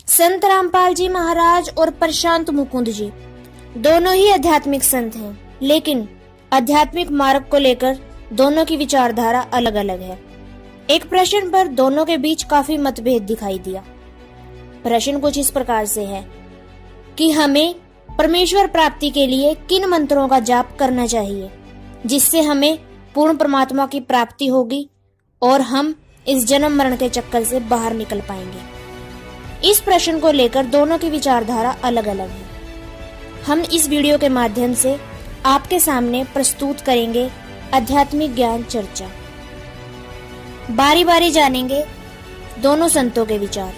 संत रामपाल जी महाराज और प्रशांत मुकुंद जी दोनों ही आध्यात्मिक संत हैं, लेकिन आध्यात्मिक मार्ग को लेकर दोनों की विचारधारा अलग अलग है। एक प्रश्न पर दोनों के बीच काफी मतभेद दिखाई दिया। प्रश्न कुछ इस प्रकार से है कि हमें परमेश्वर प्राप्ति के लिए किन मंत्रों का जाप करना चाहिए जिससे हमें पूर्ण परमात्मा की प्राप्ति होगी और हम इस जन्म मरण के चक्कर से बाहर निकल पाएंगे। इस प्रश्न को लेकर दोनों की विचारधारा अलग अलग है। हम इस वीडियो के माध्यम से आपके सामने प्रस्तुत करेंगे आध्यात्मिक ज्ञान चर्चा। बारी बारी जानेंगे दोनों संतों के विचार।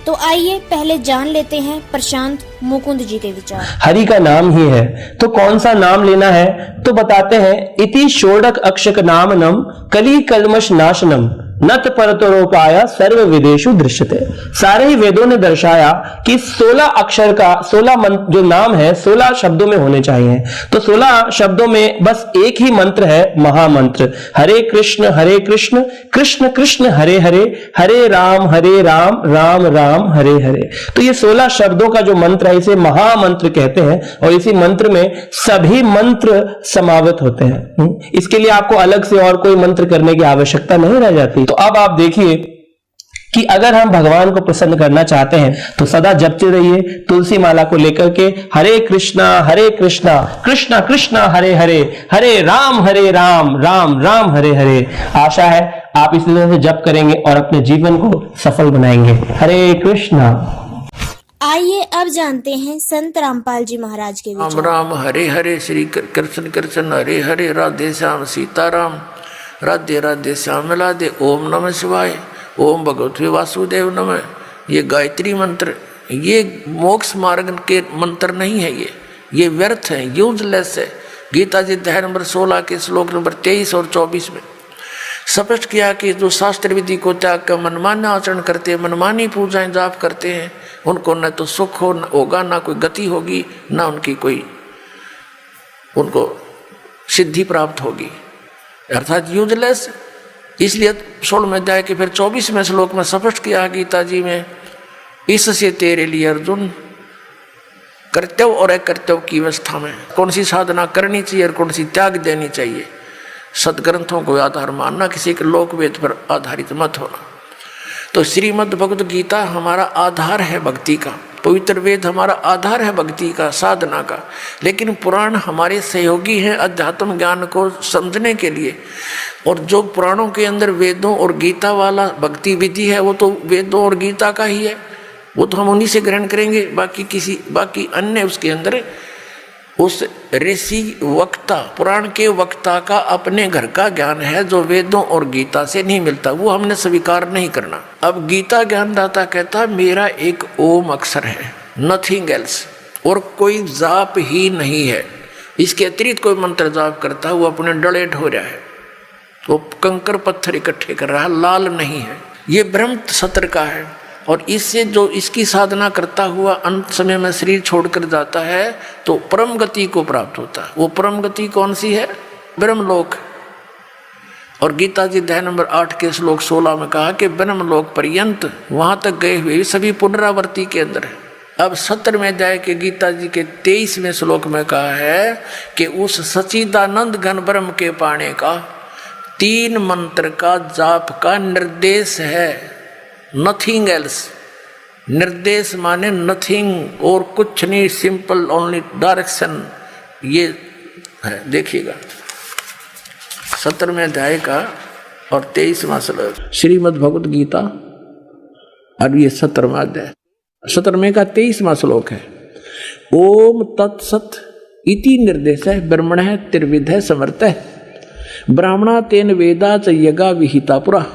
तो आइए पहले जान लेते हैं प्रशांत मुकुंद जी के विचार। हरि का नाम ही है तो कौन सा नाम लेना है, तो बताते हैं इति षोडक अक्षक नामनम कली कल्मश नाशनम नत परतरोपाय सर्व वेदेषु दृश्यते। सारे ही वेदों ने दर्शाया कि 16 अक्षर का 16 मंत्र जो नाम है 16 शब्दों में होने चाहिए। तो 16 शब्दों में बस एक ही मंत्र है, महामंत्र हरे कृष्ण कृष्ण कृष्ण हरे हरे, हरे राम राम राम हरे हरे। तो ये 16 शब्दों का जो मंत्र है इसे महामंत्र कहते हैं और इसी मंत्र में सभी मंत्र समावित होते हैं। इसके लिए आपको अलग से और कोई मंत्र करने की आवश्यकता नहीं रह जाती। तो अब आप देखिए कि अगर हम भगवान को प्रसन्न करना चाहते हैं तो सदा जपते रहिए तुलसी माला को लेकर के हरे कृष्णा कृष्णा कृष्णा हरे हरे, हरे राम राम राम हरे हरे। आशा है आप इस तरह से जप करेंगे और अपने जीवन को सफल बनाएंगे। हरे कृष्णा। आइए अब जानते हैं संत रामपाल जी महाराज के विचार। राम राम हरे हरे, श्री कृष्ण कृष्ण हरे हरे, राधे श्याम सीताराम, राधे राधे श्याम राधे। ओम नमः शिवाय, ओम भगवते वासुदेव नमः। ये गायत्री मंत्र ये मोक्ष मार्ग के मंत्र नहीं है, ये व्यर्थ है, यूजलेस है। गीता जी अध्याय नंबर 16 के श्लोक नंबर 23 और 24 में स्पष्ट किया कि जो शास्त्र विधि को त्याग कर मनमान्य आचरण करते हैं, मनमानी पूजाएं जाप करते हैं, उनको न तो सुख होगा, ना कोई गति होगी, ना उनकी कोई उनको सिद्धि प्राप्त होगी, अर्थात यूजलेस। इसलिए 16वें अध्याय के फिर 24वें श्लोक में स्पष्ट किया गीता जी में, इससे तेरे लिए अर्जुन कर्तव्य और अकर्तव्य की अवस्था में कौन सी साधना करनी चाहिए और कौन सी त्याग देनी चाहिए। सदग्रंथों को आधार मानना, किसी के लोक वेद पर आधारित मत होना। तो श्रीमद् भगवद गीता हमारा आधार है भक्ति का, पवित्र वेद हमारा आधार है भक्ति का, साधना का। लेकिन पुराण हमारे सहयोगी हैं अध्यात्म ज्ञान को समझने के लिए। और जो पुराणों के अंदर वेदों और गीता वाला भक्ति विधि है वो तो वेदों और गीता का ही है, वो तो हम उन्हीं से ग्रहण करेंगे। बाकी अन्य उसके अंदर उस ऋषि वक्ता, पुराण के वक्ता का अपने घर का ज्ञान है जो वेदों और गीता से नहीं मिलता, वो हमने स्वीकार नहीं करना। अब गीता ज्ञानदाता कहता मेरा एक ओम अक्षर है, नथिंग एल्स, और कोई जाप ही नहीं है। इसके अतिरिक्त कोई मंत्र जाप करता है वो अपने डले ढो रहा है, वो कंकर पत्थर इकट्ठे कर रहा है, लाल नहीं है। ये ब्रह्म सत्र का है और इससे जो इसकी साधना करता हुआ अंत समय में शरीर छोड़कर जाता है तो परम गति को प्राप्त होता है। वो परम गति कौन सी है? ब्रह्मलोक। और गीता जी अध्याय नंबर 8 के श्लोक 16 में कहा कि ब्रह्मलोक पर्यंत वहां तक गए हुए सभी पुनरावृत्ति के अंदर है। अब 17वें अध्याय के गीता जी के 23वें श्लोक में कहा है कि उस सच्चिदानंद घन ब्रह्म के पाने का 3 मंत्र का जाप का निर्देश है, नथिंग एल्स। निर्देश माने नथिंग और कुछ नहीं, सिंपल ओनली डायरेक्शन। ये है, देखिएगा 17वें अध्याय का और 23वां श्लोक श्रीमद् भगवद गीता, और ये 17वां अध्याय 17वें का 23वां श्लोक है। ओम तत्सत इति निर्देश है ब्रह्मण है त्रिविध है समर्थ है ब्राह्मणा तेन वेदा च यज्ञा विहिता पुरा।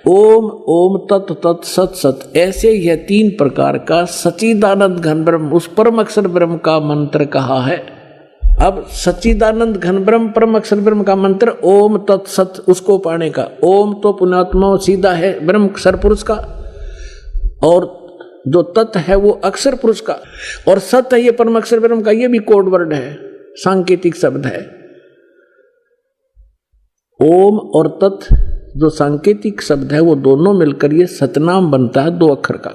ओम ओम तत् तत् सत सत, ऐसे यह 3 प्रकार का सच्चिदानंद घन ब्रह्म, उस परम अक्षर ब्रह्म का मंत्र कहा है। अब सच्चिदानंद घन ब्रह्म परम अक्षर ब्रह्म का मंत्र ओम तत् सत, उसको पाने का। ओम तो पुण्यात्मा सीधा है ब्रह्म अक्षर पुरुष का, और जो तत् है वो अक्षर पुरुष का, और सत है ये परम अक्षर ब्रह्म का। ये भी कोड वर्ड है, सांकेतिक शब्द है। ओम और तत् जो सांकेतिक शब्द है वो दोनों मिलकर ये सतनाम बनता है 2 अक्षर का।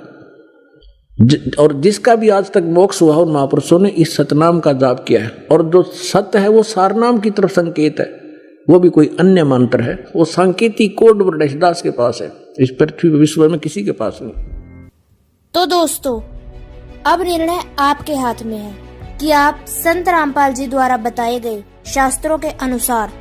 और जिसका भी आज तक मोक्ष हुआ उन महापुरुषों ने इस सतनाम का जाप किया है। और जो सत्य है वो सारनाम की तरफ संकेत है, वो भी कोई अन्य मंत्र है, वो सांकेतिक कोड ब्रह्मदास के पास है, इस पृथ्वी विश्व में किसी के पास नहीं। तो दोस्तों, अब निर्णय आपके हाथ में है कि आप संत रामपाल जी द्वारा बताए गए शास्त्रों के अनुसार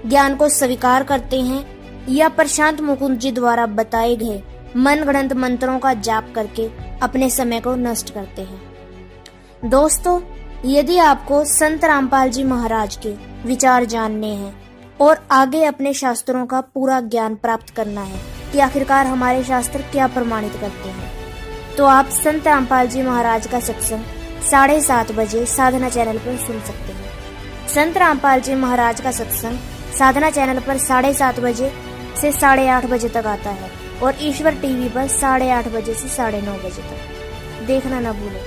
ज्ञान को स्वीकार करते हैं या प्रशांत मुकुंद जी द्वारा बताए गए मनगढ़ंत मंत्रों का जाप करके अपने समय को नष्ट करते हैं। दोस्तों, यदि आपको संत रामपाल जी महाराज के विचार जानने हैं और आगे अपने शास्त्रों का पूरा ज्ञान प्राप्त करना है कि आखिरकार हमारे शास्त्र क्या प्रमाणित करते हैं, तो आप संत रामपाल जी महाराज का सत्संग 7:30 बजे साधना चैनल पर सुन सकते हैं। संत रामपाल जी महाराज का सत्संग साधना चैनल पर 7:30 बजे से 8:30 बजे तक आता है और ईश्वर टीवी पर 8:30 बजे से 9:30 बजे तक। देखना न भूलें।